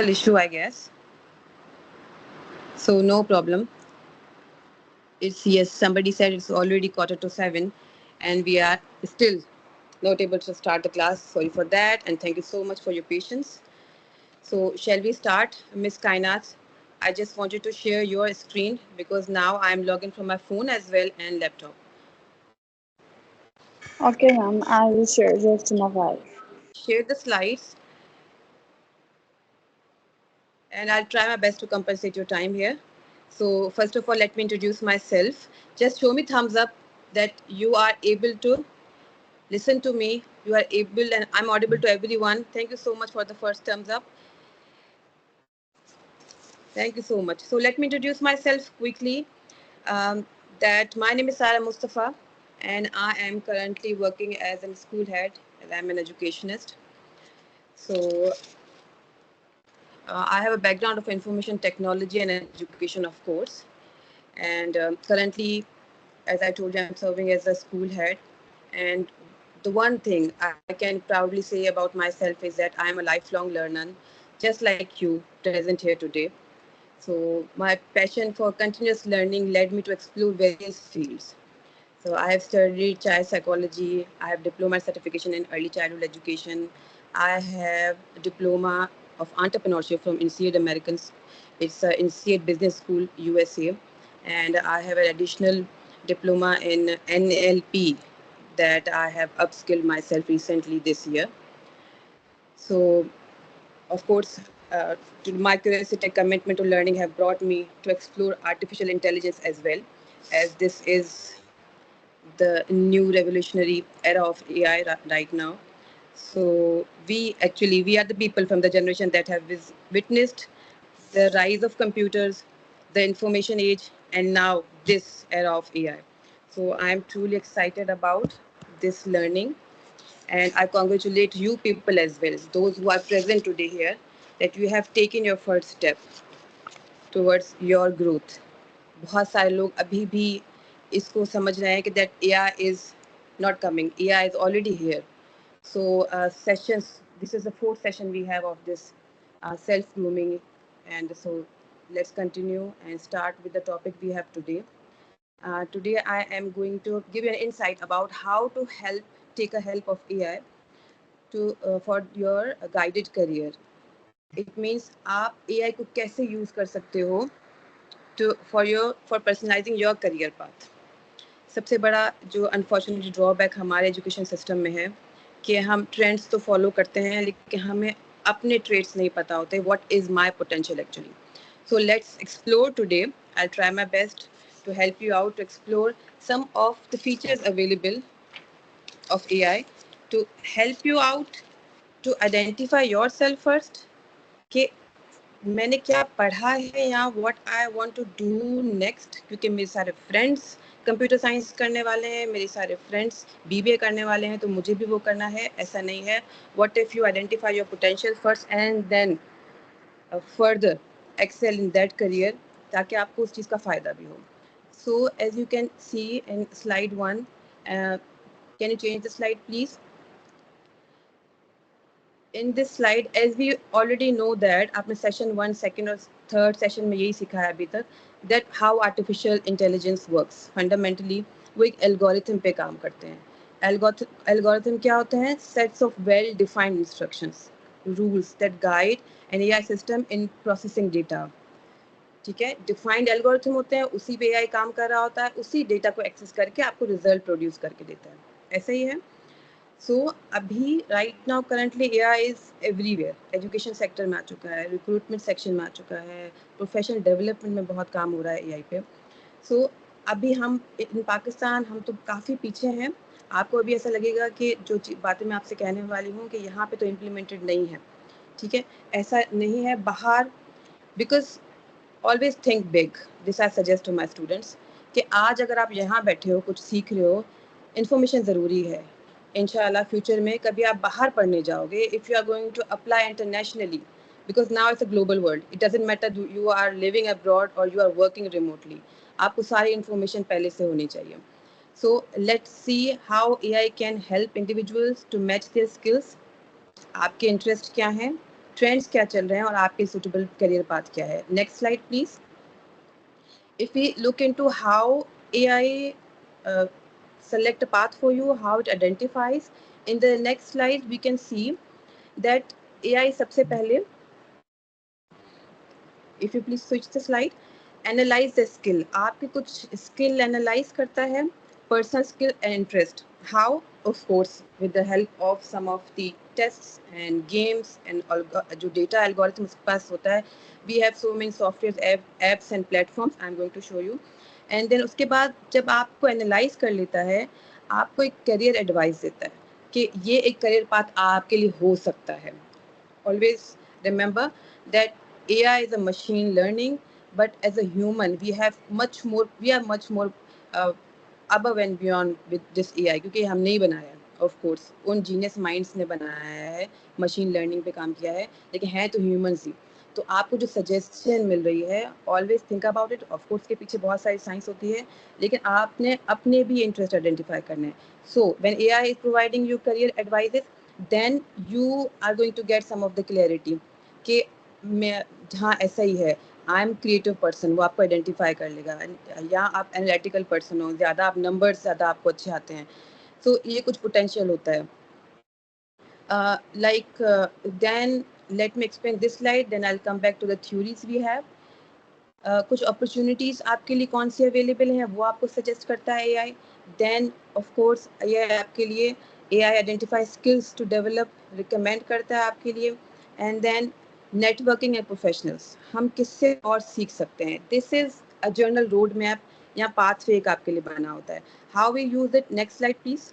issue, I guess. So no problem. It's yes. Somebody said it's already 6:45, and we are still not able to start the class. Sorry for that, and thank you so much for your patience. So shall we start, Miss Kainat? I just want you to share your screen because now I'm logging from my phone as well and laptop. Okay, ma'am, I will share just in a while. Share the slides, and I'll try my best to compensate your time here. So first of all, let me introduce myself. Just show me thumbs up that you are able to listen to me. You are able, and I'm audible to everyone. Thank you so much for the first thumbs up. Thank you so much. So let me introduce myself quickly. Um, that my name is Sarah Mustafa, and I am currently working as a school head, and I'm an educationist. So I have a background of information technology and education, of course. And currently, as I told you, I'm serving as a school head. And the one thing I can proudly say about myself is that I'm a lifelong learner, just like you present here today. So my passion for continuous learning led me to explore various fields. So I have studied child psychology. I have diploma certification in early childhood education. I have a diploma of entrepreneurship from INSEAD Americans. It's a INSEAD Business School, USA. And I have an additional diploma in NLP that I have upskilled myself recently this year. So, of course, my curiosity and commitment to learning have brought me to explore artificial intelligence as well, as this is the new revolutionary era of AI right now. So we are the people from the generation that have witnessed the rise of computers, the information age, and now this era of AI. So I'm truly excited about this learning, and I congratulate you people as well, those who are present today here, that you have taken your first step towards your growth. बहुत सारे लोग अभी भी इसको समझ रहे हैं कि that AI is not coming. AI is already here. So sessions. This is the fourth session we have of this self grooming, and so let's continue and start with the topic we have today. Today I am going to give you an insight about how to take a help of AI to for your guided career. It means आप AI को कैसे use कर सकते हो for personalizing your career path. सबसे बड़ा जो unfortunately drawback हमारे एजुकेशन सिस्टम में है कि हम ट्रेंड्स तो फॉलो करते हैं लेकिन हमें अपने ट्रेड्स नहीं पता होते what is my potential actually. So let's explore today. I'll try my best to help you out to explore some of the features available of AI to help you out to identify yourself first कि मैंने क्या पढ़ा है या what I want to do next, क्योंकि मेरे सारे friends computer science करने वाले हैं, मेरे सारे फ्रेंड्स बीबीए करने वाले हैं, तो मुझे भी वो करना है. ऐसा नहीं है. What if you identify your potential first and then further excel in that career, ताकि आपको उस चीज़ का फ़ायदा भी हो. So as you can see in slide 1, can you change the slide please. In this slide, as we already know that आपने session 1, second और थर्ड सेशन में यही सीखा है अभी तक, that how artificial intelligence works. Fundamentally वो एक एल्गोरिथम पे काम करते हैं. एल्गोरिथम क्या होते हैं? Sets of well defined instructions, rules that guide an AI system in processing data. ठीक है, डिफाइंड एल्गोरिथम होते हैं, उसी पे AI काम कर रहा होता है, उसी डेटा को एक्सेस करके आपको रिजल्ट प्रोड्यूस करके देता है. ऐसा ही है. सो अभी right now currently AI is everywhere. Education sector में आ चुका है, रिक्रूटमेंट सेक्शन में आ चुका है, प्रोफेशनल डेवलपमेंट में बहुत काम हो रहा है AI पे. सो अभी हम इन पाकिस्तान हम तो काफ़ी पीछे हैं. आपको अभी ऐसा लगेगा कि जो बातें मैं आपसे कहने वाली हूँ कि यहाँ पे तो इम्प्लीमेंटेड नहीं है. ठीक है, ऐसा नहीं है बाहर. Because always think big. This I suggest to my students कि आज अगर आप यहाँ बैठे हो, कुछ सीख रहे हो, इन्फॉर्मेशन ज़रूरी है. इंशाल्लाह फ्यूचर में कभी आप बाहर पढ़ने जाओगे, if you are going to apply internationally, because now it's a global world. It doesn't matter you are living abroad और यू आर वर्किंग रिमोटली, आपको सारी इन्फॉर्मेशन पहले से होनी चाहिए. So let's see how AI can help individuals to match their skills. आपके interest क्या हैं, ट्रेंड्स क्या चल रहे हैं और आपके सुटेबल करियर पाथ क्या है. Next slide please. If we look into how AI select a path for you, how it identifies, in the next slide we can see that AI सबसे पहले, if you please switch the slide, analyze the skill. आपके कुछ skill analyze करता है, personal skill and interest. How? Of course, with the help of some of the tests and games and जो data algorithm उसके पास होता है. We have so many softwares, apps and platforms. I'm going to show you. And then उसके बाद जब आपको analyze कर लेता है, आपको एक career advice देता है कि ये एक career path आपके लिए हो सकता है. Always remember that AI is a machine learning, but as a human, we are much more above and beyond with this AI, क्योंकि हमने ही बनाया है. Of course, उन genius minds ने बनाया है, machine learning पे काम किया है, लेकिन है तो humans ही. तो आपको जो suggestion मिल रही है, always think about it. Of course, के पीछे बहुत सारी science होती है, लेकिन आपने अपने भी interest identify करने हैं. So when AI is providing you career advices, then you are going to get some of the clarity कि मैं हाँ ऐसा ही है. आई एम क्रिएटिव पर्सन, वो आपको आइडेंटिफाई कर लेगा. या आप एनालिटिकल पर्सन हो, ज़्यादा आप नंबर्स ज़्यादा आपको अच्छे आते हैं. सो ये कुछ पोटेंशियल होता है. Then let me explain this slide, then I will come back to the theories we have. कुछ अपॉर्चुनिटीज़ आपके लिए कौन सी अवेलेबल हैं वो आपको सजेस्ट करता है AI. देन ऑफ कोर्स ये आपके लिए AI identify skills to develop, recommend करता है आपके लिए. And then networking and professionals, हम किससे और सीख सकते हैं. This is a journal road map या पाथवे एक आपके लिए बना होता है. How we use it. Next slide please.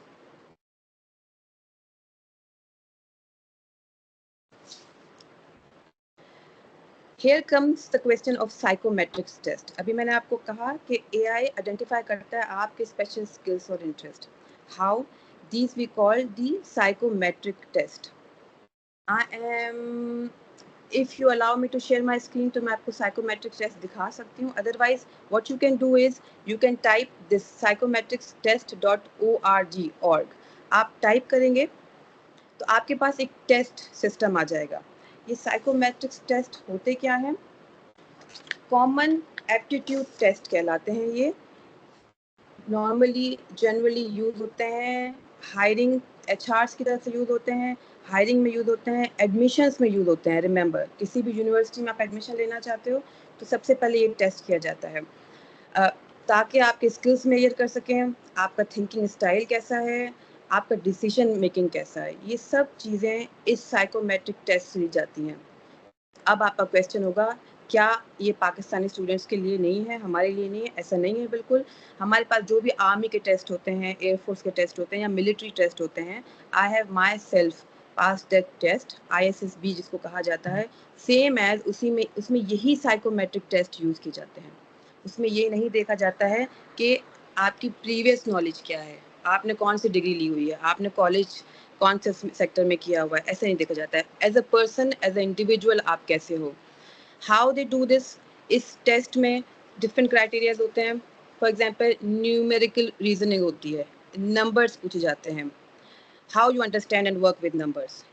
Here comes the question of psychometrics test. अभी मैंने आपको कहा कि AI आइडेंटिफाई करता है आपके स्पेशल स्किल्स और interest. How? These we call the psychometric test. I am, if you allow me to share my screen, तो मैं आपको psychometric test दिखा सकती हूँ. Otherwise, what you can do is you can type this psychometricstest.org. आप type करेंगे तो आपके पास एक टेस्ट सिस्टम आ जाएगा. ये साइकोमेट्रिक्स टेस्ट होते क्या हैं? कॉमन एप्टीट्यूड टेस्ट कहलाते हैं. ये नॉर्मली जनरली यूज होते हैं हायरिंग, HRs की तरफ से यूज होते हैं, हायरिंग में यूज होते हैं, एडमिशन्स में यूज होते हैं. रिमेंबर, किसी भी यूनिवर्सिटी में आप एडमिशन लेना चाहते हो तो सबसे पहले ये टेस्ट किया जाता है ताकि आपके स्किल्स मेजर कर सकें, आपका थिंकिंग स्टाइल कैसा है, आपका डिसीजन मेकिंग कैसा है. ये सब चीज़ें इस साइकोमेट्रिक टेस्ट से ली जाती हैं. अब आपका क्वेश्चन होगा, क्या ये पाकिस्तानी स्टूडेंट्स के लिए नहीं है, हमारे लिए नहीं है? ऐसा नहीं है बिल्कुल. हमारे पास जो भी आर्मी के टेस्ट होते हैं, एयरफोर्स के टेस्ट होते हैं या मिलिट्री टेस्ट होते हैं, I have myself pass that test, ISSB जिसको कहा जाता है. सेम एज उसमें यही साइकोमेट्रिक टेस्ट यूज़ किए जाते हैं. उसमें ये नहीं देखा जाता है कि आपकी प्रीवियस नॉलेज क्या है, आपने कौन सी डिग्री ली हुई है, आपने कॉलेज कौन से सेक्टर में किया हुआ है, ऐसा नहीं देखा जाता है. As a person, as a individual आप कैसे हो. हाउ दे डू दिस, इस टेस्ट में डिफरेंट क्राइटेरियाज होते हैं. फॉर एग्जांपल न्यूमेरिकल रीजनिंग होती है, नंबर्स पूछे जाते हैं. How you understand and work with numbers.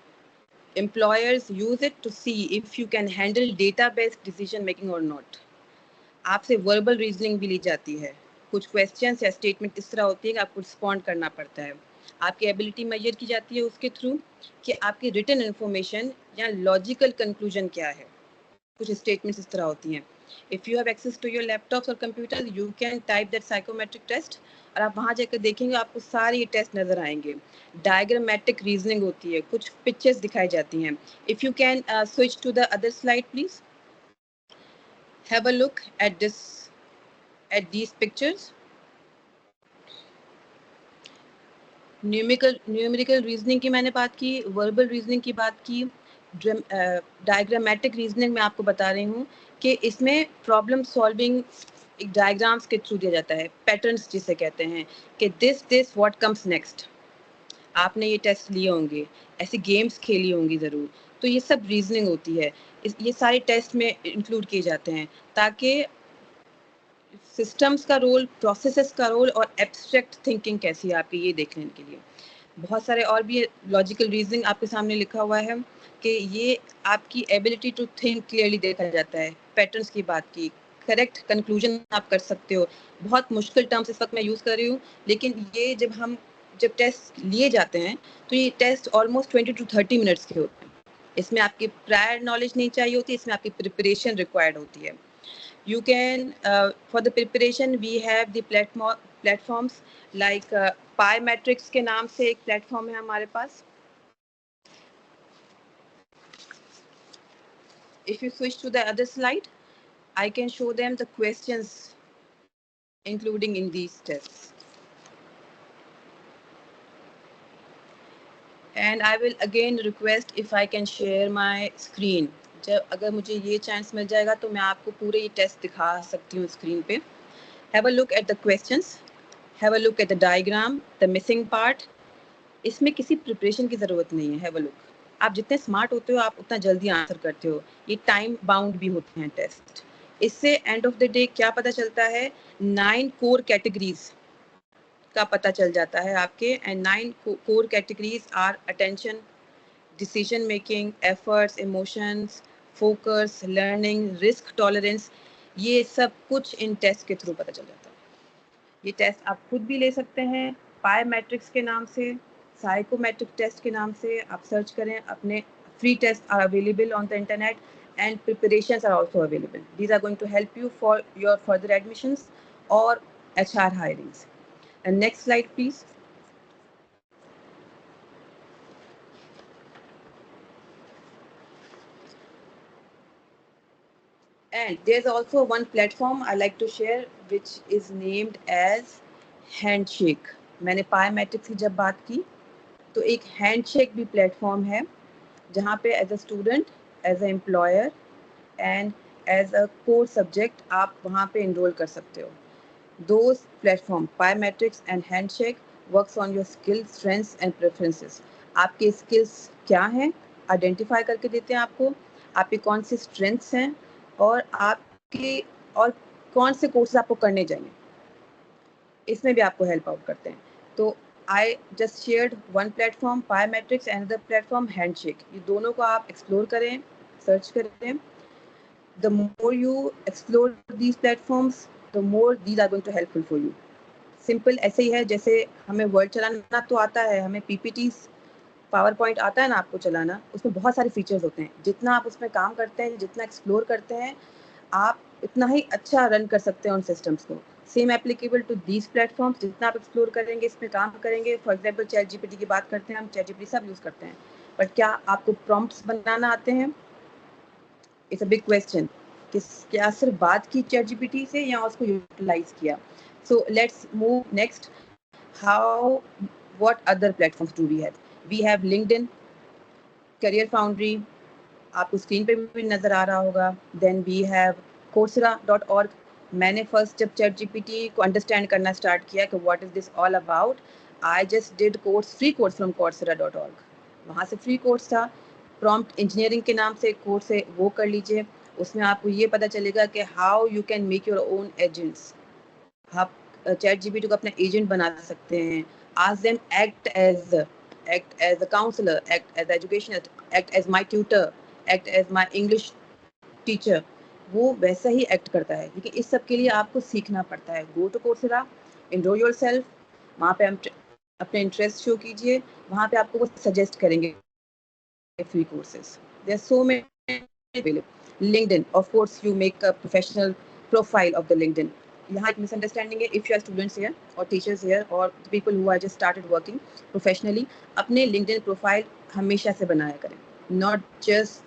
Employers use it to see if you can handle data based decision making और नॉट. आपसे वर्बल रीजनिंग भी ली जाती है. कुछ क्वेश्चंस या स्टेटमेंट इस तरह होती है कि आपको रिस्पॉन्ड करना पड़ता है. आपकी एबिलिटी मेजर की जाती है उसके थ्रू कि आपकी रिटन इन्फॉर्मेशन या लॉजिकल कंक्लूजन क्या है. कुछ स्टेटमेंट्स इस तरह होती हैं. If you have access to your laptops और computer, you can type that psychometric test और आप वहाँ जाकर देखेंगे आपको सारे ये टेस्ट नज़र आएंगे. डायग्रामेटिक रीजनिंग होती है, कुछ पिक्चर्स दिखाई जाती हैं. If you can switch to the other slide please. Have a look at these pictures. Numerical reasoning की मैंने बात की, वर्बल रीजनिंग की बात की, डायग्रामेटिक रीजनिंग में आपको बता रही हूँ कि इसमें प्रॉब्लम सॉल्विंग एक डायग्राम्स के थ्रू दिया जाता है, पैटर्न्स जिसे कहते हैं कि दिस व्हाट कम्स नेक्स्ट. आपने ये टेस्ट लिए होंगे, ऐसे गेम्स खेली होंगी ज़रूर. तो ये सब रीजनिंग होती है. ये सारे टेस्ट में इंक्लूड किए जाते हैं ताकि सिस्टम्स का रोल, प्रोसेसेस का रोल और एब्स्ट्रैक्ट थिंकिंग कैसी है आपकी, ये देखने के लिए. बहुत सारे और भी लॉजिकल रीजनिंग आपके सामने लिखा हुआ है कि ये आपकी एबिलिटी टू थिंक क्लियरली देखा जाता है, पैटर्न्स की बात की, करेक्ट कंक्लूजन आप कर सकते हो। बहुत मुश्किल टर्म्स इस वक्त मैं यूज़ कर रही हूँ, लेकिन ये जब टेस्ट लिए जाते हैं तो ये टेस्ट ऑलमोस्ट 20 to 30 मिनट्स के होते हैं। इसमें आपकी प्रायर नॉलेज नहीं चाहिए होती, इसमें आपकी प्रिपरेशन रिक्वायर्ड होती है। You can for the preparation we have the platforms like Pymetrics के नाम से एक प्लेटफॉर्म है हमारे पास। If you switch to the other slide, I can show them the questions including in these tests. And I will again request if I can share my screen. जब अगर मुझे ये चांस मिल जाएगा तो मैं आपको पूरे ये टेस्ट दिखा सकती हूँ स्क्रीन पे। Have a look at the questions. Have a look at the diagram, the missing part. इसमें किसी प्रिपरेशन की ज़रूरत नहीं है। Have a look. आप जितने स्मार्ट होते हो आप उतना जल्दी आंसर करते हो। ये टाइम बाउंड भी होते हैं टेस्ट। इससे एंड ऑफ द डे क्या पता चलता है, 9 कोर कैटेगरीज का पता चल जाता है आपके। And 9 core categories our attention, decision making, efforts, emotions, focus, learning, risk tolerance. ये सब कुछ इन टेस्ट के थ्रू पता चल जाता है। ये टेस्ट आप खुद भी ले सकते हैं पायमेट्रिक्स के नाम से, साइकोमेट्रिक टेस्ट के नाम से आप सर्च करें। अपने free test are available on the internet and preparations are also available. These are going to help you for your further admissions or HR hirings. And next slide, please. And there's also one platform I like to share which is named as Handshake. मैंने पायमेट्रिक्स की जब बात की तो एक handshake भी platform है जहाँ पे as a student, as a employer and as a core subject आप वहाँ पे इनरोल कर सकते हो। Those platform, Pymetrics and Handshake, works on your skills, strengths and preferences. आपके skills क्या हैं, आइडेंटिफाई करके देते हैं आपको, आपके कौन से strengths हैं और आपके और कौन से कोर्सेज आपको करने चाहिए, इसमें भी आपको हेल्प आउट करते हैं। तो I just shared one platform Pymetrics and other platform Handshake. ये दोनों को आप एक्सप्लोर करें, सर्च करें। The more you explore these platforms, the more these are going to helpful for you. Simple ऐसे ही है जैसे हमें वर्ड चलाना तो आता है, हमें पीपीटी, पावर पॉइंट आता है ना आपको चलाना, उसमें बहुत सारे फीचर्स होते हैं। जितना आप उसमें काम करते हैं, जितना एक्सप्लोर करते हैं, आप इतना ही अच्छा रन कर सकते हैं उन सिस्टम्स को। Same applicable to these platforms. जितना आप एक्सप्लोर करेंगे, इसमें काम करेंगे, फॉर एग्जाम्पल चैट जीपीटी की बात करते हैं, हम चैट जीपीटी सब यूज़ करते हैं, बट क्या आपको प्रॉम्प्ट्स बनाना आते हैं? इट्स अ बिग क्वेश्चन कि क्या सिर्फ बात की चैट जीपीटी से या उसको यूटिलाइज किया। So let's move next. How what other platforms do we have? We have LinkedIn, Career Foundry, आपको स्क्रीन पे भी नजर आ रहा होगा। Then we have coursera.org। मैंने फर्स्ट जब चैट जीपीटी को अंडरस्टैंड करना स्टार्ट किया कि what is this all about, I just did course, free course from coursera.org। वहाँ से फ्री कोर्स था, प्रॉम्प्ट इंजीनियरिंग के नाम से एक कोर्स है, वो कर लीजिए। उसमें आपको ये पता चलेगा कि how you can make your own agents. आप चैट जीपीटी को अपना एजेंट बना सकते हैं। Ask them act as a counselor, act as educational, act as my tutor, act as my English teacher। वो वैसा ही एक्ट करता है, लेकिन इस सब के लिए आपको सीखना पड़ता है। Go to Coursera, enroll yourself, वहाँ पे हम अपने इंटरेस्ट शो कीजिए, वहाँ पे आपको वो सजेस्ट करेंगे free courses. There are so many available. LinkedIn, of course, you make a professional profile of the LinkedIn. यहाँ एक मिसअंडरस्टैंडिंग है, if you are students here or teachers here or the people who are just started working professionally, अपने LinkedIn profile हमेशा से बनाया करें। Not just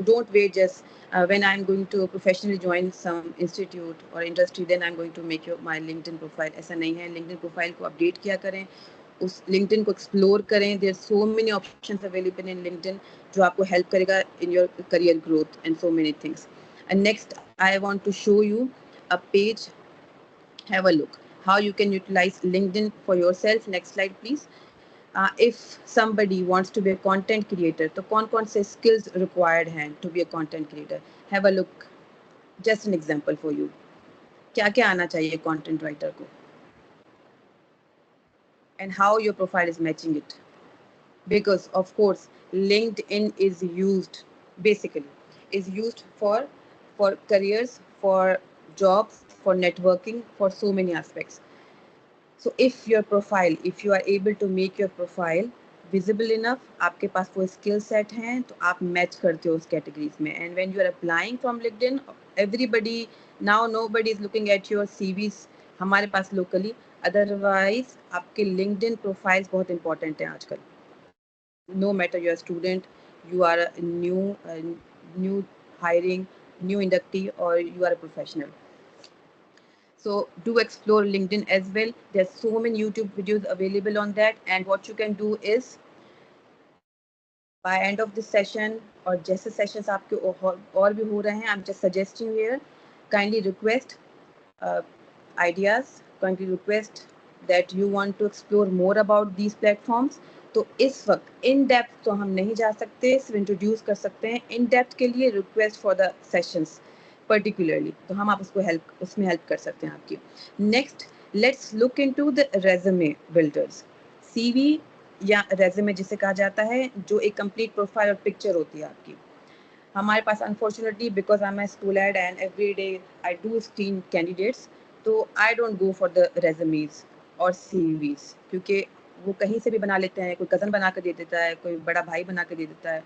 don't wait just when I'm going to professionally join some institute or industry, then I'm going to make my LinkedIn profile। ऐसा नहीं है, LinkedIn profile को update किया करें, उस LinkedIn को एक्सप्लोर करें। There so many options available in LinkedIn जो आपको हेल्प करेगा in your career growth and so many things. And next I want to show you a page. Have a look how you can utilize LinkedIn for yourself. Next slide, please. If somebody wants to be a content creator, तो कौन-कौन से skills required हैं to be a content creator? Have a look. Just an example for you. क्या-क्या आना चाहिए content writer को? And how your profile is matching it. because of course LinkedIn is used basically is used for careers, for jobs, for networking, for so many aspects. So if your profile, if you are able to make your profile visible enough, आपके पास वो skill set हैं तो आप match करते हो उस categories में. And when you are applying from LinkedIn, everybody now nobody is looking at your CVs हमारे पास locally. Otherwise आपके LinkedIn profiles बहुत important हैं आजकल. No matter you're a student, you are a new hiring, new inductee, or you are a professional. So do explore LinkedIn as well. There's so many YouTube videos available on that. And what you can do is by end of this session or जैसे sessions आपके और भी हो रहे हैं, I'm just suggesting here, kindly request ideas, kindly request that you want to explore more about these platforms. तो इस वक्त इन डेप्थ तो हम नहीं जा सकते, सिर्फ इंट्रोड्यूस कर सकते हैं. इन डेप्थ के लिए request for the sessions particularly, तो हम आप उसमें हेल्प कर सकते हैं आपकी. Next let's look into the resume builders. CV या रेज्यूमे जिसे कहा जाता है, जो एक कंप्लीट प्रोफाइल और पिक्चर होती है आपकी. हमारे पास unfortunately because I am a school head and every day I do screen candidates, तो I don't go for the resumes और सीवीज, क्योंकि वो कहीं से भी बना लेते हैं. कोई कज़न बना कर दे देता है, कोई बड़ा भाई बना कर दे देता है.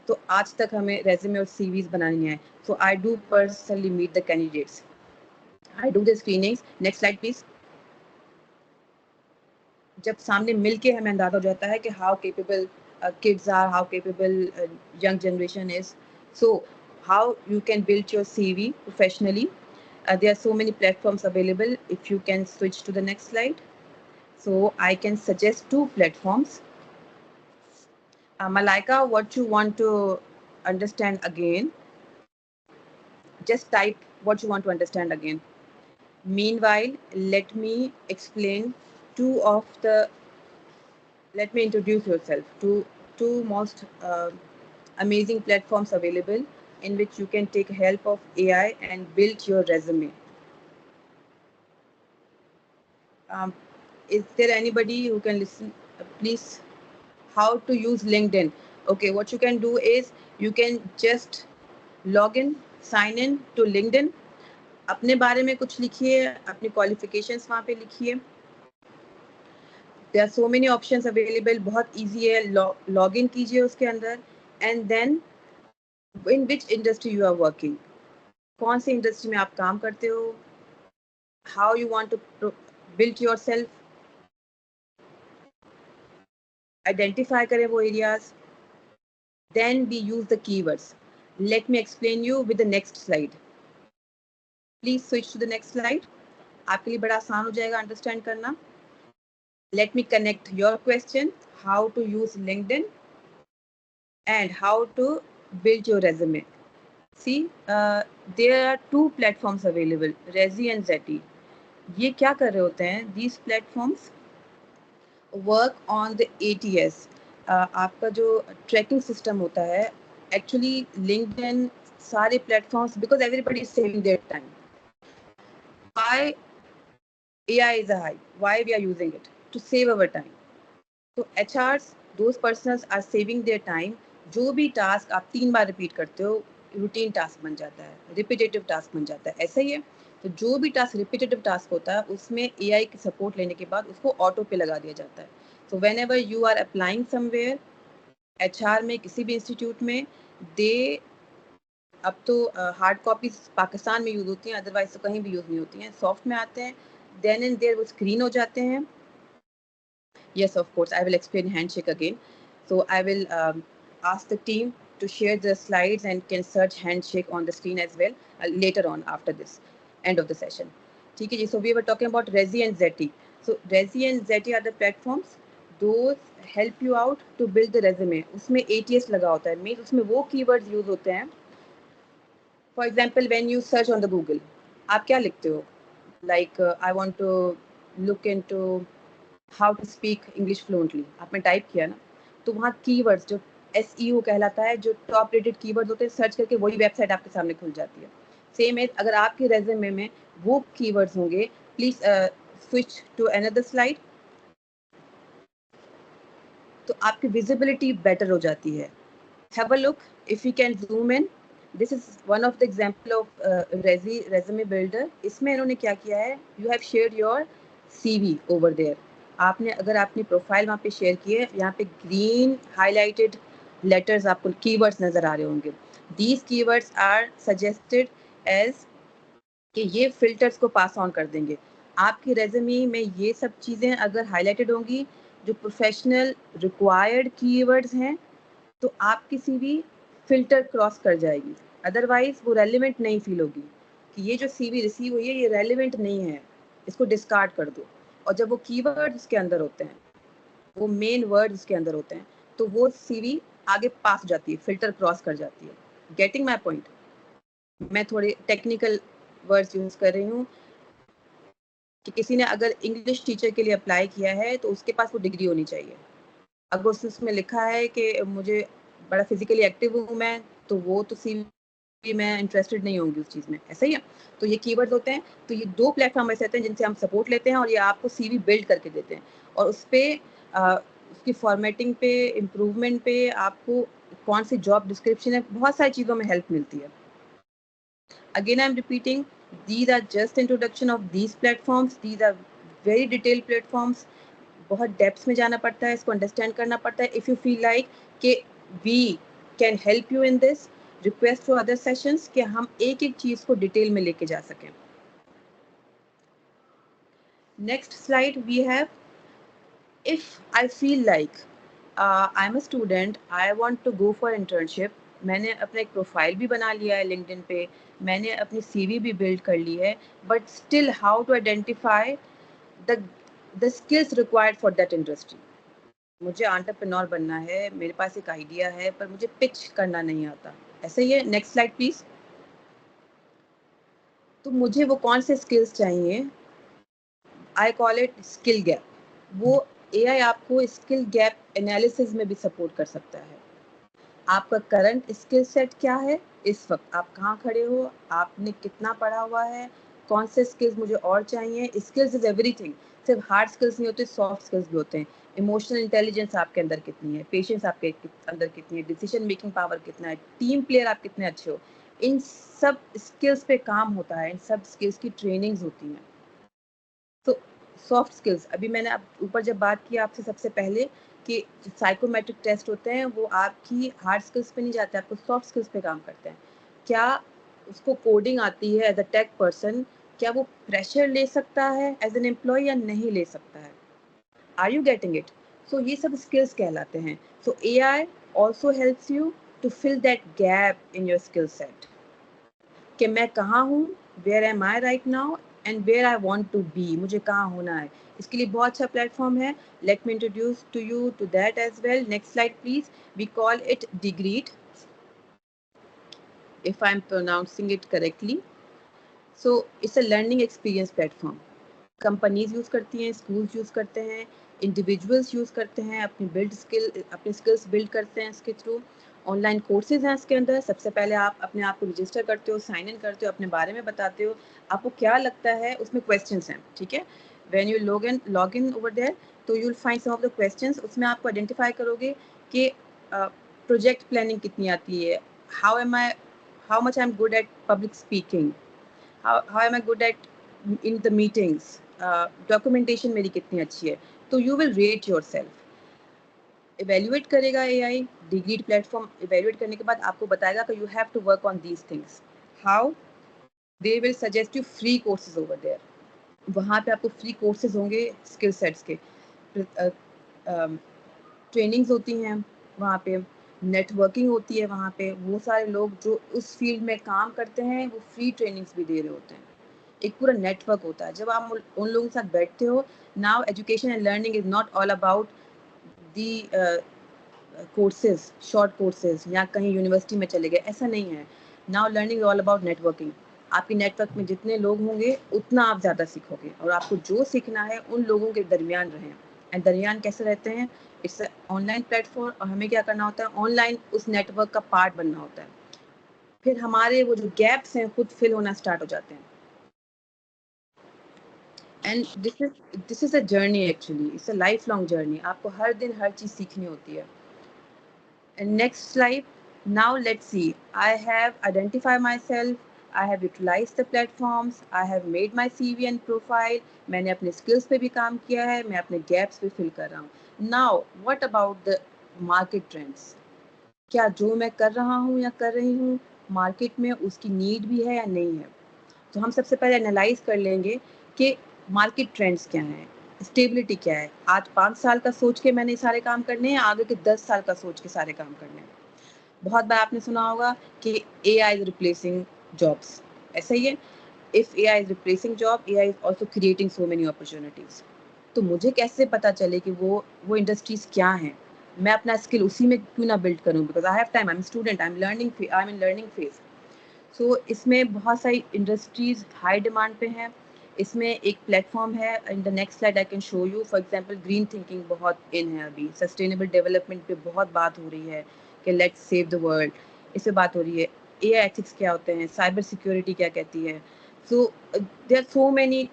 तो आज तक हमें रेज्यूमे और सीवीज बनानी है. So I do personally meet the candidates, I do the screenings. Next slide please. जब सामने मिलके हमें अंदाजा हो जाता है कि how capable kids are, how capable young generation is. So how you can build your CV professionally. There are so many platforms available. If you can switch to the next slide. So I can suggest 2 platforms. Malaika, what you want to understand again? Just type what you want to understand again. Meanwhile, let me explain let me introduce yourself to 2 most amazing platforms available in which you can take help of AI and build your resume. Is there anybody who can listen? Please, how to use LinkedIn? Okay, what you can do is you can just log in, sign in to LinkedIn. अपने बारे में कुछ लिखिए, अपनी qualifications वहाँ पे लिखिए. There are so many options available. बहुत easy है. log in कीजिए उसके अंदर, and then in which industry you are working, कौन सी industry में आप काम करते हो, how you want to build yourself, identify करें वो areas, then we use the keywords. Let me explain you with the next slide. Please switch to the next slide. आपके लिए बड़ा आसान हो जाएगा understand करना. Let me connect your question, how to use LinkedIn and how to build your resume. See, there are 2 platforms available, Rezi and Zeti. ये क्या कर रहे होते हैं? These platforms work on the ATS. आपका जो ट्रैकिंग सिस्टम होता है, एक्चुअली LinkedIn सारे platforms, because everybody is saving their time. Why AI is a hype? Why we are using it? To save our time. तो HRs, those persons are saving their time. जो भी task आप 3 बार repeat करते हो, routine task बन जाता है, repetitive task बन जाता है. ऐसा ही है. तो जो भी टास्क रिपीटेटिव टास्क होता है, उसमें AI की सपोर्ट लेने के बाद उसको ऑटो पे लगा दिया जाता है. So whenever you are applying somewhere, HR में किसी भी इंस्टीट्यूट में, दे अब तो हार्ड कॉपीज पाकिस्तान में यूज होती हैं, अदरवाइज तो कहीं भी यूज नहीं होती हैं. सॉफ्ट में आते हैं, देन एंड देयर वो स्क्रीन हो जाते हैं. Yes, of course, I will explain handshake again. So I will ask the team to share the slides and can search handshake on the screen as well later on after this end of the session. ठीक है जी. So we were talking about Rezi and Zeti. So Rezi and Zeti are the platforms. Those help you out to build the resume. उसमें ATS लगा होता है. Means उसमें वो keywords use होते हैं. For example, when you search on the Google, आप क्या लिखते हो? Like I want to look into how to speak English fluently. आपने टाइप किया ना, तो वहाँ कीवर्ड्स जो SEO कहलाता है, जो टॉप रेटेड कीवर्ड्स होते हैं, सर्च करके वही वेबसाइट आपके सामने खुल जाती है. सेम है, अगर आपके रेज्यूमे में वो कीवर्ड्स होंगे. Please switch to another slide. तो आपकी विजिबिलिटी बेटर हो जाती है. Have a look if you can zoom in. This is one of the example of resume builder. इसमें इन्होंने क्या किया है, you have shared your CV over there. आपने अगर अपनी प्रोफाइल वहाँ पे शेयर की है, यहाँ पे ग्रीन हाईलाइटेड लेटर्स आपको कीवर्ड्स नजर आ रहे होंगे. These keywords are suggested as कि ये फिल्टर्स को पास ऑन कर देंगे. आपकी रेज्यूमे में ये सब चीज़ें अगर हाईलाइटेड होंगी, जो प्रोफेशनल रिक्वायर्ड कीवर्ड्स हैं, तो आपकी सीवी फिल्टर क्रॉस कर जाएगी. अदरवाइज वो रेलिवेंट नहीं फील होगी कि ये जो सीवी रिसीव हुई है ये रेलिवेंट नहीं है, इसको डिस्कार्ड कर दो. और जब वो कीवर्ड्स उसके अंदर होते हैं, वो मेन वर्ड उसके अंदर होते हैं, तो वो सीवी आगे पास हो जाती है, फिल्टर क्रॉस कर जाती है. Getting my point? मैं थोड़े टेक्निकल वर्ड्स यूज कर रही हूँ कि किसी ने अगर इंग्लिश टीचर के लिए अप्लाई किया है तो उसके पास वो डिग्री होनी चाहिए. अगर उसमें लिखा है कि मुझे बड़ा फिजिकली एक्टिव हूँ मैं, तो वो तो सीवी मैं इंटरेस्टेड नहीं होंगी उस चीज़ में. ऐसा ही है. तो ये कीवर्ड्स होते हैं. तो ये 2 प्लेटफॉर्म ऐसे होते हैं जिनसे हम सपोर्ट लेते हैं और ये आपको सीवी बिल्ड करके देते हैं. और उस पर उसकी फॉर्मेटिंग पे, इम्प्रूवमेंट पे आपको कौन सी जॉब डिस्क्रिप्शन है, बहुत सारी चीज़ों में हेल्प मिलती है. Again, I'm repeating, these are just introduction of these platforms. These are very detailed platforms. बहुत डेप्थ में जाना पड़ता है, इसको अंडरस्टैंड करना पड़ता है. इफ़ यू फील लाइक कि we can help you in this, request for other sessions कि हम एक एक चीज़ को डिटेल में लेके जा सकें. Next slide we have, if I feel like I am a student, I want to go for internship. मैंने अपना एक प्रोफाइल भी बना लिया है लिंक्डइन पे, मैंने अपनी सीवी भी बिल्ड कर ली है, but still how to identify the skills required for that industry. मुझे एंटरप्रेन्योर बनना है, मेरे पास एक आइडिया है, पर मुझे पिच करना नहीं आता. ऐसा ही है. Next slide please. तो मुझे वो कौन से स्किल्स चाहिए, I call it skill gap. वो एआई आपको स्किल गैप एनालिसिस में भी सपोर्ट कर सकता है. आपका करंट स्किल सेट क्या है, इस वक्त आप कहाँ खड़े हो, आपने कितना पढ़ा हुआ है, कौन से स्किल्स मुझे और चाहिए. Skills is everything. सिर्फ हार्ड स्किल्स नहीं होते, सॉफ्ट स्किल्स भी होते हैं. इमोशनल इंटेलिजेंस आपके अंदर कितनी है, पेशेंस आपके अंदर कितनी है, डिसीजन मेकिंग पावर कितना है, टीम प्लेयर आप कितने अच्छे हो. इन सब स्किल्स पे काम होता है, इन सब स्किल्स की ट्रेनिंग्स होती हैं. तो सॉफ्ट स्किल्स, अभी मैंने ऊपर जब बात की आपसे सबसे पहले कि साइकोमेट्रिक टेस्ट होते हैं, वो आपकी हार्ड स्किल्स पे नहीं जाते, आपको सॉफ्ट स्किल्स पे काम करते हैं. क्या उसको कोडिंग आती है एज अ टेक पर्सन, क्या वो प्रेशर ले सकता है एज एन एम्प्लॉय या नहीं ले सकता है. Are you getting it? So ये सब स्किल्स कहलाते हैं. So AI also helps you to fill that gap in your skill set कि मैं कहाँ हूँ, where am I right now and where I want to be. मुझे कहाँ होना है. इसके लिए बहुत अच्छा प्लेटफॉर्म है. Let me introduce to you to that as well. Next slide please. We call it Degreed, if I'm pronouncing it correctly. So it's a learning experience platform. Companies use करती हैं, स्कूल्स यूज़ करते हैं, individuals use करते हैं, अपनी skills build करते हैं इसके थ्रू. ऑनलाइन कोर्सेज हैं इसके अंदर. सबसे पहले आप अपने आप को रजिस्टर करते हो, साइन इन करते हो, अपने बारे में बताते हो, आपको क्या लगता है. उसमें क्वेश्चंस हैं, ठीक है. When you log in over there, तो you will find some of the questions. उसमें आपको आइडेंटिफाई करोगे कि प्रोजेक्ट प्लानिंग कितनी आती है, how much I am good at public speaking, how am I good at in the meetings, documentation मेरी कितनी अच्छी है. तो you will rate yourself. Evaluate करेगा एआई. डिग्रीड प्लेटफॉर्म इवेल्युएट करने के बाद आपको बताएगा कि you have to work on these things. How? They will suggest you free courses over there. वहाँ पे आपको फ्री कोर्सेज होंगे स्किल सेट्स के. ट्रेनिंग्स होती हैं वहाँ पे, नेटवर्किंग होती है वहाँ पे. वो सारे लोग जो उस फील्ड में काम करते हैं वो फ्री ट्रेनिंग्स भी दे रहे होते हैं. एक पूरा नेटवर्क होता है. जब आप उन लोगों के साथ बैठते हो, now education and learning is not all about the courses, short courses या कहीं यूनिवर्सिटी में चले गए, ऐसा नहीं है. Now learning all about networking. आपके नेटवर्क में जितने लोग होंगे उतना आप ज़्यादा सीखोगे, और आपको जो सीखना है उन लोगों के दरमियान रहें. एंड दरमियान कैसे रहते हैं? इट्स ऑनलाइन प्लेटफॉर्म, और हमें क्या करना होता है, ऑनलाइन उस नेटवर्क का पार्ट बनना होता है. फिर हमारे वो जो गैप्स हैं खुद फिल होना स्टार्ट हो जाते हैं. And this is a journey actually, it's a life long journey. आपको हर दिन हर चीज़ सीखनी होती है. And next slide. Now let's see. I have identified myself. I have utilized the platforms. I have made my CV and profile. मैंने अपने skills पे भी काम किया है. मैं अपने gaps भी fill कर रहा हूँ. Now, what about the market trends? क्या जो मैं कर रहा हूँ या कर रही हूँ मार्केट में उसकी नीड भी है या नहीं है. तो हम सबसे पहले एनालाइज कर लेंगे कि मार्केट ट्रेंड्स क्या हैं, स्टेबिलिटी क्या है. आज 5 साल का सोच के मैंने सारे काम करने हैं, आगे के 10 साल का सोच के सारे काम करने हैं. बहुत बार आपने सुना होगा कि AI इज रिप्लेसिंग जॉब्स. ऐसा ही है. If AI is replacing job, AI is also creating so many opportunities. तो मुझे कैसे पता चले कि वो इंडस्ट्रीज क्या हैं. मैं अपना स्किल उसी में क्यों ना बिल्ड करूं, because I have time, I am student, I am in learning phase. So इसमें बहुत सारी इंडस्ट्रीज हाई डिमांड पे हैं. इसमें एक प्लेटफॉर्म है, in the next slide I can show you. For example green thinking बहुत इन है अभी. सस्टेनेबल डेवलपमेंट पे बहुत बात हो रही है कि लेट्स सेव द वर्ल्ड. इस पे बात हो रही है. AI एथिक्स क्या होते हैं, साइबर सिक्योरिटी क्या कहती है. So there are so many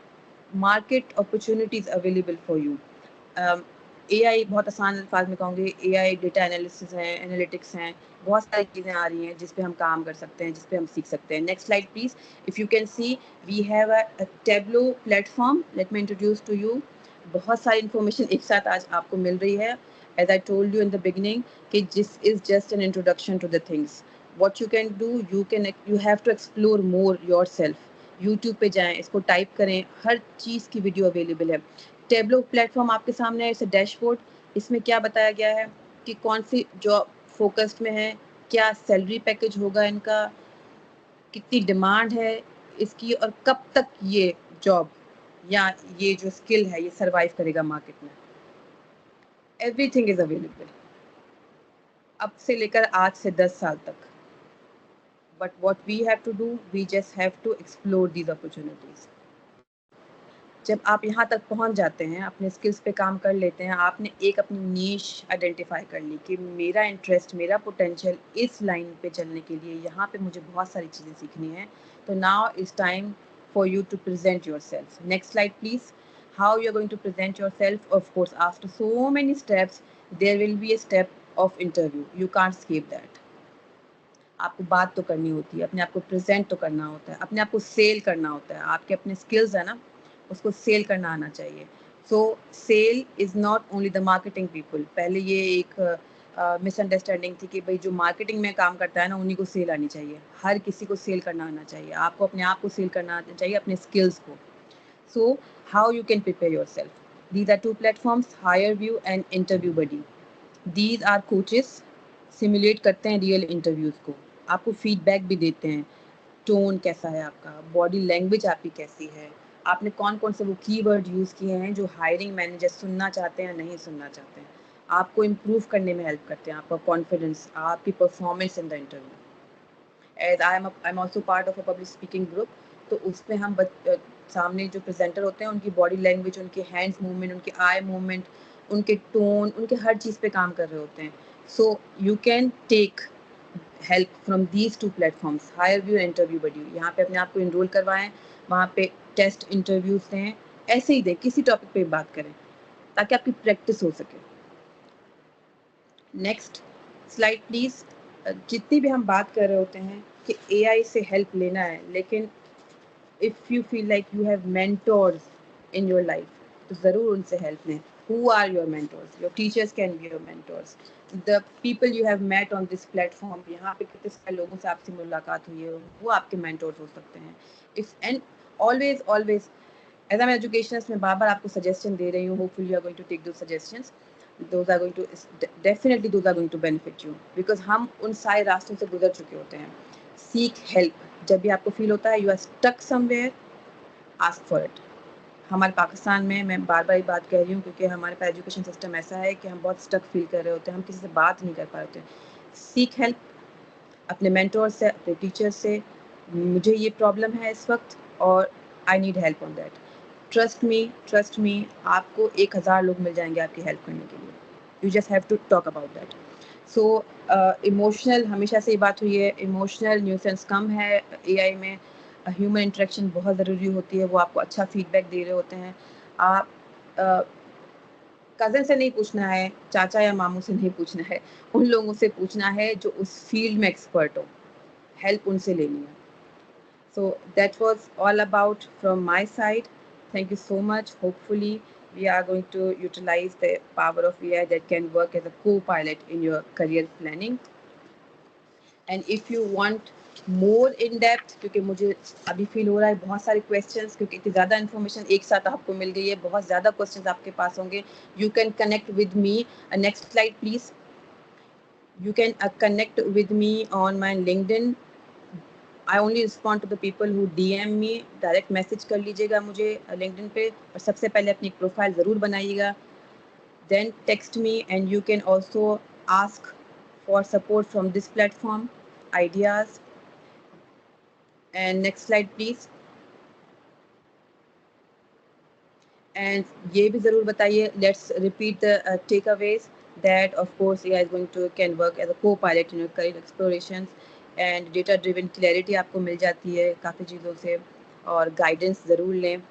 market opportunities available for you. AI बहुत आसान अल्फाज में कहूँगी, AI डेटा एनालिसिस है, एनालिटिक्स हैं, बहुत सारी चीज़ें आ रही हैं जिस पे हम काम कर सकते हैं, जिस पे हम सीख सकते हैं. Next slide please. If you can see we have a Tableau platform. Let me introduce to you. बहुत सारी इन्फॉर्मेशन एक साथ आज आपको मिल रही है. As I told you in the beginning कि this is just an introduction to the things. What you can do, you have to explore more yourself. YouTube पे जाएं, इसको टाइप करें, हर चीज़ की वीडियो अवेलेबल है. टेब्लो प्लेटफॉर्म आपके सामने है. इसे डैशबोर्ड. इसमें क्या बताया गया है कि कौन सी जॉब फोकस्ड में है, क्या सैलरी पैकेज होगा इनका, कितनी डिमांड है इसकी, और कब तक ये जॉब या ये जो स्किल है ये सरवाइव करेगा मार्केट में. एवरीथिंग इज अवेलेबल अब से लेकर आज से 10 साल तक. But what we have to do, we just have to explore these opportunities. जब आप यहाँ तक पहुँच जाते हैं, अपने स्किल्स पे काम कर लेते हैं, आपने एक अपनी नीश आइडेंटिफाई कर ली कि मेरा इंटरेस्ट, मेरा पोटेंशियल इस लाइन पे चलने के लिए, यहाँ पे मुझे बहुत सारी चीज़ें सीखनी है. तो now is time for you to present yourself. Next slide please. How you are going to present yourself. Of course after so many steps there will be a step of interview. You can't skip that. आपको बात तो करनी होती है, अपने आप को present तो करना होता है, अपने आप को सेल करना होता है. आपके अपने स्किल्स है ना, उसको सेल करना आना चाहिए. So sell is not only the marketing people. पहले ये एक मिसअंडरस्टैंडिंग थी कि भाई जो मार्केटिंग में काम करता है ना उन्हीं को सेल आनी चाहिए. हर किसी को सेल करना आना चाहिए. आपको अपने आप को सेल करना आना चाहिए, अपने स्किल्स को. So how you can prepare yourself. These are two platforms, HireVue and interview buddy. These are coaches, simulate करते हैं रियल इंटरव्यूज को, आपको फीडबैक भी देते हैं. टोन कैसा है आपका, बॉडी लैंग्वेज आपकी कैसी है, आपने कौन कौन से वो कीवर्ड यूज़ किए हैं जो हायरिंग मैनेजर सुनना चाहते हैं या नहीं सुनना चाहते हैं. आपको इम्प्रूव करने में हेल्प करते हैं, आपका कॉन्फिडेंस, आपकी performance in the interview. As I am also part of a public speaking group. तो उसमें हम सामने जो प्रेजेंटर होते हैं उनकी बॉडी लैंग्वेज, उनके हैंड्स मूवमेंट, उनके आई मूवमेंट, उनके टोन, उनके हर चीज़ पे काम कर रहे होते हैं. So you can take help from these two platforms, HireVue and interview बडी. यहाँ पे अपने आप को इनरोल करवाएं, वहाँ पे टेस्ट इंटरव्यूज दें, ऐसे ही दें, किसी टॉपिक पे बात करें ताकि आपकी प्रैक्टिस हो सके. Next slide please. जितनी भी हम बात कर रहे होते हैं कि AI से हेल्प लेना है, लेकिन if you feel like you have mentors in your life तो ज़रूर उनसे हेल्प लें. Who are your mentors? Your teachers can be your mentors. The people you have met on this platform, यहाँ पे कितने सारे लोगों से आपसे मुलाकात हुई है, वो आपके mentors हो सकते हैं. If and always as I'm an educationist, मैं बार बार आपको suggestion दे रही हूँ. Hopefully you are going to take those suggestions. Those are going to definitely those are going to benefit you because हम उन सारे रास्तों से गुजर चुके होते हैं. Seek help. जब भी आपको फील होता है you are stuck somewhere, ask for it. हमारे पाकिस्तान में मैं बार बार बात कह रही हूँ क्योंकि हमारे पास एजुकेशन सिस्टम ऐसा है कि हम बहुत स्टक फील कर रहे होते हैं, हम किसी से बात नहीं कर पा रहे. सीक हेल्प अपने मेंटोर से, अपने टीचर से. मुझे ये प्रॉब्लम है इस वक्त और I need help on that. Trust me, आपको 1000 लोग मिल जाएंगे आपकी हेल्प करने के लिए. You just have to talk about that. So emotional, हमेशा से ये बात हुई है, इमोशनल न्यूसेंस कम है AI में. ह्यूमन इंटरेक्शन बहुत ज़रूरी होती है, वो आपको अच्छा फीडबैक दे रहे होते हैं। आप कज़न से नहीं पूछना है, चाचा या मामू से नहीं पूछना है, उन लोगों से पूछना है जो उस फील्ड में एक्सपर्ट हो, हेल्प उनसे लेनी है। So that was all about from my side. Thank you so much. Hopefully, we are going to utilize the power of AI that can work as a co-pilot in your career planning. And if you want more in depth, क्योंकि मुझे अभी feel हो रहा है बहुत सारे questions, क्योंकि इतनी ज़्यादा information एक साथ आपको मिल गई है, बहुत ज़्यादा questions आपके पास होंगे. You can connect with me. Next slide, please. You can connect with me on my LinkedIn. I only respond to the people who DM me. Direct message कर लीजिएगा मुझे LinkedIn पे, और सबसे पहले अपनी प्रोफाइल ज़रूर बनाइएगा. Then text me, and you can also ask for support from this platform, ideas. And next slide, please. And ये भी ज़रूर बताइए. Let's repeat the takeaways. That of course AI is going to can work as a co-pilot in your career explorations, and data driven clarity आपको मिल जाती है काफ़ी चीज़ों से, और guidance ज़रूर लें.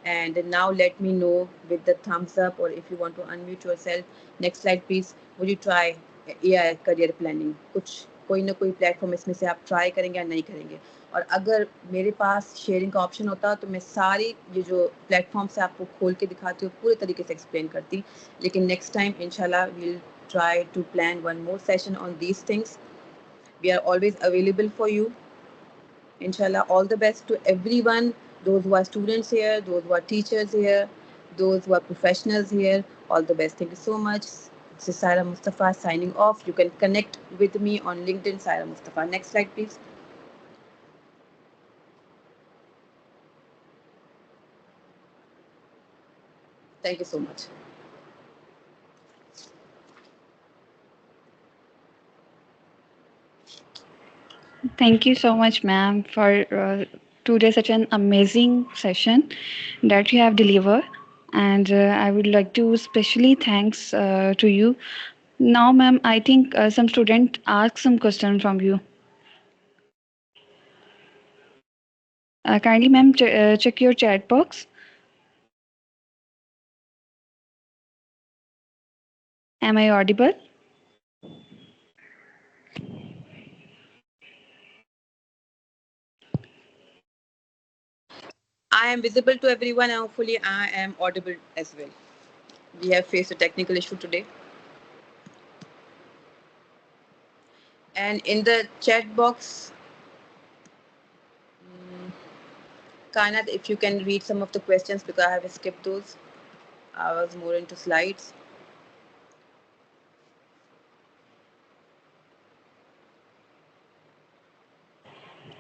And now let me know with the thumbs up, or if you want to unmute yourself. Next slide please. Would you try AI career planning? कुछ कोई ना कोई प्लेटफॉर्म इसमें से आप ट्राई करेंगे या नहीं करेंगे? और अगर मेरे पास शेयरिंग का ऑप्शन होता तो मैं सारी ये जो प्लेटफॉर्म से आपको खोल के दिखाती हूँ, पूरे तरीके से एक्सप्लेन करती. लेकिन नेक्स्ट टाइम इंशाल्लाह we'll try to plan one more session on these things. We are always available for you. Inshallah, all the best to everyone, those who are students here, those who are teachers here, those who are professionals here. All the best. Thank you so much. This is Saira Mustafa signing off. You can connect with me on LinkedIn, Saira Mustafa. Next slide, please. Thank you so much. Thank you so much, ma'am, for today such an amazing session that you have delivered. And I would like to especially thanks to you. Now, ma'am, I think some student ask some question from you. Kindly, ma'am, check your chat box. Am I audible? I am visible to everyone, and hopefully I am audible as well. We have faced a technical issue today. And in the chat box, Kainat, if you can read some of the questions, because I have skipped those. I was more into slides.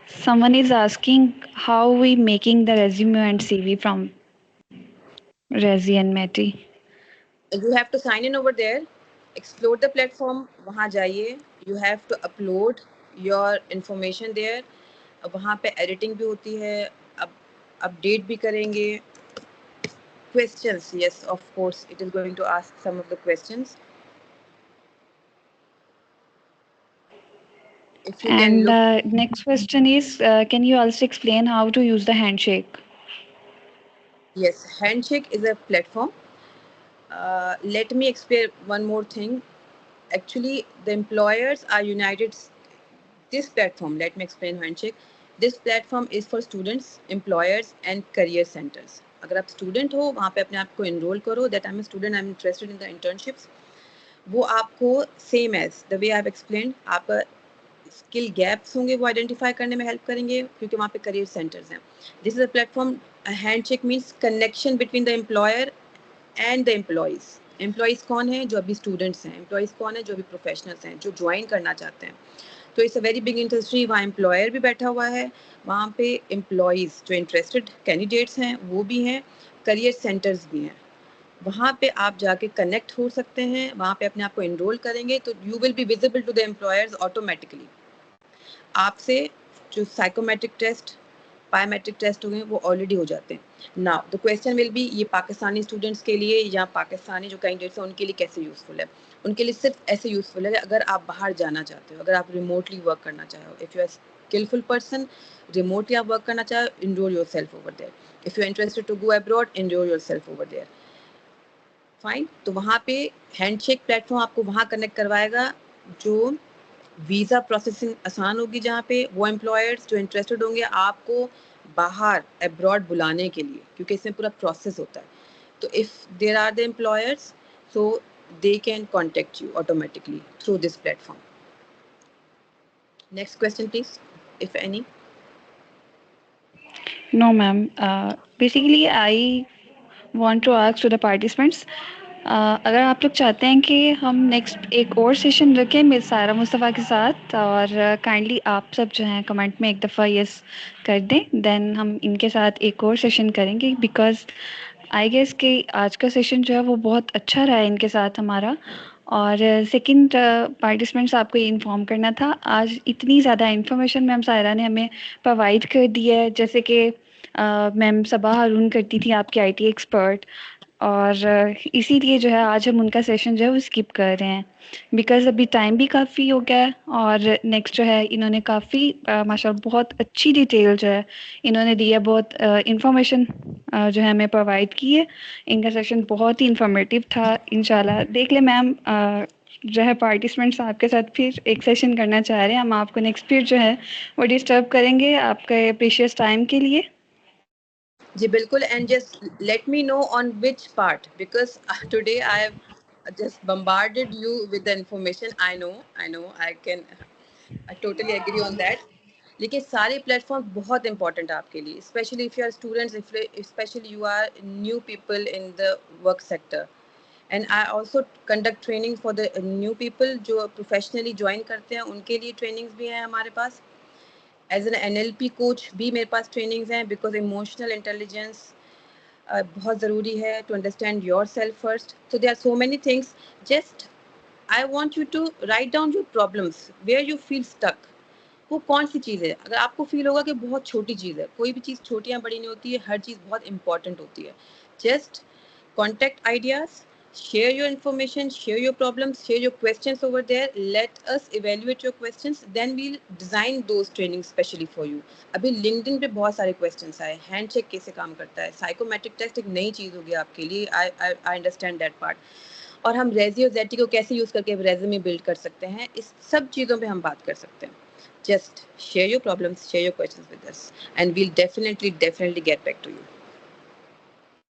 Someone is asking how we making the resume and CV from Resi and Meti. You have to sign in over there, explore the platform, वहाँ जाइए. You have to upload your information there. वहाँ पे editing भी होती है, update भी करेंगे. Questions, yes, of course, it is going to ask some of the questions. If you can And look. the next question is, can you also explain how to use the handshake? Yes, Handshake is a platform. Let me explain one more thing. Actually, the employers are united. This platform, let me explain Handshake. This platform is for students, employers and career centers. अगर आप student हो, वहाँ पे अपने आप को enroll करो. That I'm a student, I'm interested in the internships. वो आपको same as the way I've explained, आपका स्किल गैप्स होंगे वो आइडेंटिफाई करने में हेल्प करेंगे, क्योंकि वहाँ पे करियर सेंटर्स हैं. This is a platform. Handshake means connection between the employer and the employees. Employees कौन है? जो अभी स्टूडेंट्स हैं. एम्प्लॉयज़ कौन है? जो अभी प्रोफेशनल्स हैं, जो ज्वाइन करना चाहते हैं. तो it's a very big industry. वहाँ एम्प्लॉयर भी बैठा हुआ है, वहाँ पे एम्प्लॉयज़ जो इंटरेस्टेड कैंडिडेट्स हैं वो भी हैं, करियर सेंटर्स भी हैं. वहाँ पे आप जाके कनेक्ट हो सकते हैं, वहाँ पे अपने आप को एनरोल करेंगे तो you will be visible to the employers automatically. आपसे जो साइकोमेट्रिक टेस्ट, बायोमेट्रिक टेस्ट हो गए वो ऑलरेडी हो जाते हैं. Now the question will be, ये पाकिस्तानी स्टूडेंट्स के लिए या पाकिस्तानी जो कैंडिडेट्स हैं उनके लिए कैसे यूज़फुल है? उनके लिए सिर्फ ऐसे यूज़फुल है अगर आप बाहर जाना चाहते हो, अगर आप रिमोटली वर्क करना चाहो. If you are skillful person, remotely आप work करना चाहे, enroll yourself over there. If you're interested to go abroad, enroll yourself over there. Fine. तो वहाँ पे हैंडशेक प्लेटफॉर्म आपको वहाँ कनेक्ट करवाएगा जो वीज़ा प्रोसेसिंग आसान होगी, जहाँ पे वो एम्प्लॉयर्स जो इंटरेस्टेड होंगे आपको बाहर अब्रॉड बुलाने के लिए, क्योंकि इसमें पूरा प्रोसेस होता है. तो if there are the employers, so they can contact you automatically through this platform. Next question, please, if any. No, ma'am. Basically, I want to ask to the participants, अगर आप लोग चाहते हैं कि हम नेक्स्ट एक और सेशन रखें मिस सारा मुस्तफ़ा के साथ, और काइंडली आप सब जो हैं कमेंट में एक दफ़ा यस कर दें, देन हम इनके साथ एक और सेशन करेंगे. बिकॉज आई गेस कि आज का सेशन जो है वो बहुत अच्छा रहा है इनके साथ हमारा. और सेकंड पार्टिसिपेंट्स, आपको ये इन्फॉर्म करना था, आज इतनी ज़्यादा इन्फॉर्मेशन मैम सायरा ने हमें प्रोवाइड कर दी है, जैसे कि मैम सबा हारून करती थी आपकी आईटी एक्सपर्ट, और इसीलिए जो है आज हम उनका सेशन जो है वो स्किप कर रहे हैं. बिकॉज अभी टाइम भी काफ़ी हो गया है, और नेक्स्ट जो है इन्होंने काफ़ी माशाल्लाह बहुत अच्छी डिटेल जो है इन्होंने दी है, बहुत इंफॉर्मेशन जो है हमें प्रोवाइड की है. इनका सेशन बहुत ही इंफॉर्मेटिव था. इंशाल्लाह देख ले मैम, जो है पार्टिसिपेंट्स आपके साथ फिर एक सेशन करना चाह रहे हैं. हम आपको नेक्स्ट फिर जो है वो डिस्टर्ब करेंगे आपके प्रीशियस टाइम के लिए. जी बिल्कुल, and just let me know on which part, because today I have just bombarded you with the information. I know, I totally agree on that. लेकिन सारे प्लेटफॉर्म बहुत इंपॉर्टेंट है आपके लिए, specially if you are students, specially you are new people in the work sector. And I also conduct training for the new people जो professionally join करते हैं, उनके लिए ट्रेनिंग्स भी हैं हमारे पास. एज एन NLP कोच भी मेरे पास ट्रेनिंग्स हैं, बिकॉज इमोशनल इंटेलिजेंस बहुत ज़रूरी है to understand yourself first. So there are so many things. Just I want you to right down your problems where you feel stuck. वो कौन सी चीज़ है, अगर आपको फील होगा कि बहुत छोटी चीज़ है, कोई भी चीज़ छोटी या बड़ी नहीं होती है, हर चीज़ बहुत इंपॉर्टेंट होती है. Just contact ideas, share your information, share your problems, share your questions over there. Let us evaluate your questions, then we'll design those trainings specially for you. अभी LinkedIn पे बहुत सारे questions आए, हैंडशेक कैसे काम करता है, साइकोमेट्रिक टेस्ट एक नई चीज़ होगी आपके लिए, I understand that part. और हम रेजी और जेटी को कैसे यूज़ करके रेज्यूमे बिल्ड कर सकते हैं, इस सब चीज़ों पे हम बात कर सकते हैं. Just share your problems, share your questions with us, and we'll definitely get back to you.